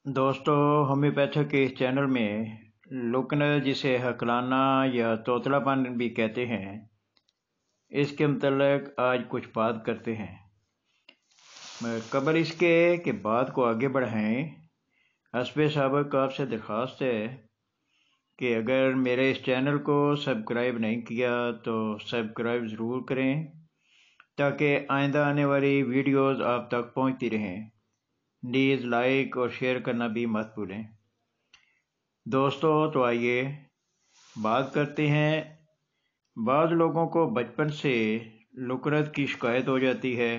दोस्तों, होम्योपैथिक के इस चैनल में लुकनत, जिसे हकलाना या तोतलापन भी कहते हैं, इसके मतलब आज कुछ बात करते हैं। कबल इसके कि बात को आगे बढ़ाएं, हस्बे साबक आपसे दरख्वास्त है कि अगर मेरे इस चैनल को सब्सक्राइब नहीं किया तो सब्सक्राइब ज़रूर करें ताकि आइंदा आने वाली वीडियोस आप तक पहुंचती रहें। प्लीज़ लाइक और शेयर करना भी मत भूलें। दोस्तों, तो आइए बात करते हैं। बाज़ लोगों को बचपन से लुकनत की शिकायत हो जाती है,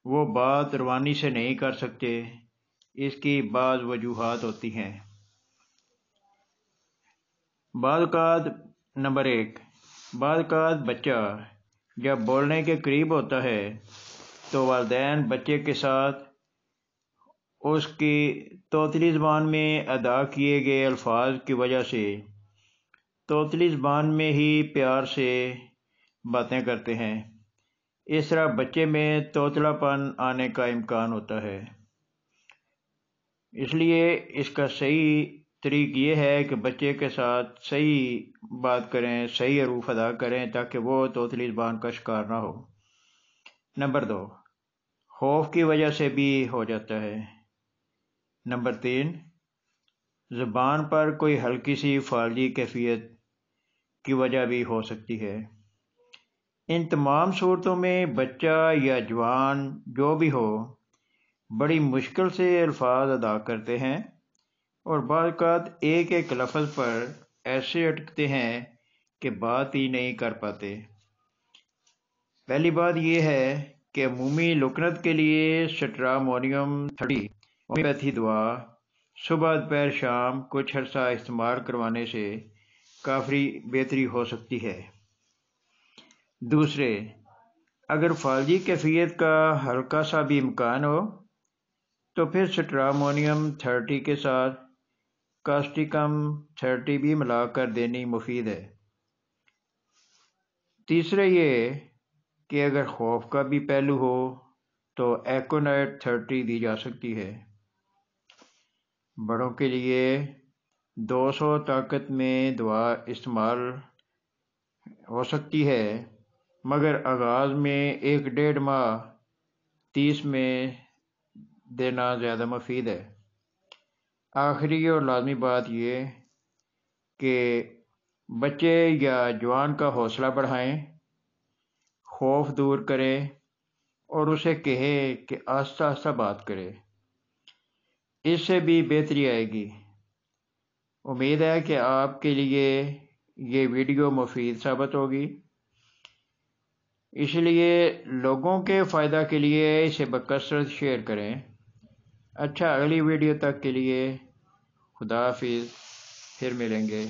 वो बात रवानी से नहीं कर सकते। इसकी बाज़ वजूहात होती हैं। नंबर 1, बाज़ बच्चा जब बोलने के करीब होता है तो वालिदैन बच्चे के साथ उसकी तोतली ज़बान में अदा किए गए अल्फाज की वजह से तोतली ज़बान में ही प्यार से बातें करते हैं। इस तरह बच्चे में तोतलापन आने का इम्कान होता है। इसलिए इसका सही तरीक़ा ये है कि बच्चे के साथ सही बात करें, सही हरूफ अदा करें ताकि वो तोतली ज़बान का शिकार ना हो। नंबर 2, खौफ की वजह से भी हो जाता है। नंबर 3, ज़बान पर कोई हल्की सी फालजी कैफियत की वजह भी हो सकती है। इन तमाम सूरतों में बच्चा या जवान जो भी हो बड़ी मुश्किल से अल्फाज अदा करते हैं और बाज़ एक एक लफ्ज़ पर ऐसे अटकते हैं कि बात ही नहीं कर पाते। पहली बात यह है कि अमूमी लुकनत के लिए स्ट्रामोनियम 30 होम्योपैथी दवा सुबह दोपहर शाम कुछ अर्सा इस्तेमाल करवाने से काफ़ी बेहतरी हो सकती है। दूसरे, अगर फालजी कैफियत का हल्का सा भी इम्कान हो तो फिर स्ट्रामोनियम 30 के साथ कास्टिकम 30 भी मिलाकर देनी मुफीद है। तीसरे ये कि अगर खौफ का भी पहलू हो तो एकोनाइट 30 दी जा सकती है। बड़ों के लिए 200 ताकत में दवा इस्तेमाल हो सकती है, मगर आगाज़ में 1-1.5 माह 30 में देना ज़्यादा मुफीद है। आखिरी और लाजमी बात ये कि बच्चे या जवान का हौसला बढ़ाएं, खौफ दूर करें और उसे कहें कि आस्ता आस्ता बात करे। इससे भी बेहतरी आएगी। उम्मीद है कि आपके लिए ये वीडियो मुफीद साबित होगी, इसलिए लोगों के फ़ायदा के लिए इसे बकसरत शेयर करें। अच्छा, अगली वीडियो तक के लिए खुदा हाफिज़, फिर मिलेंगे।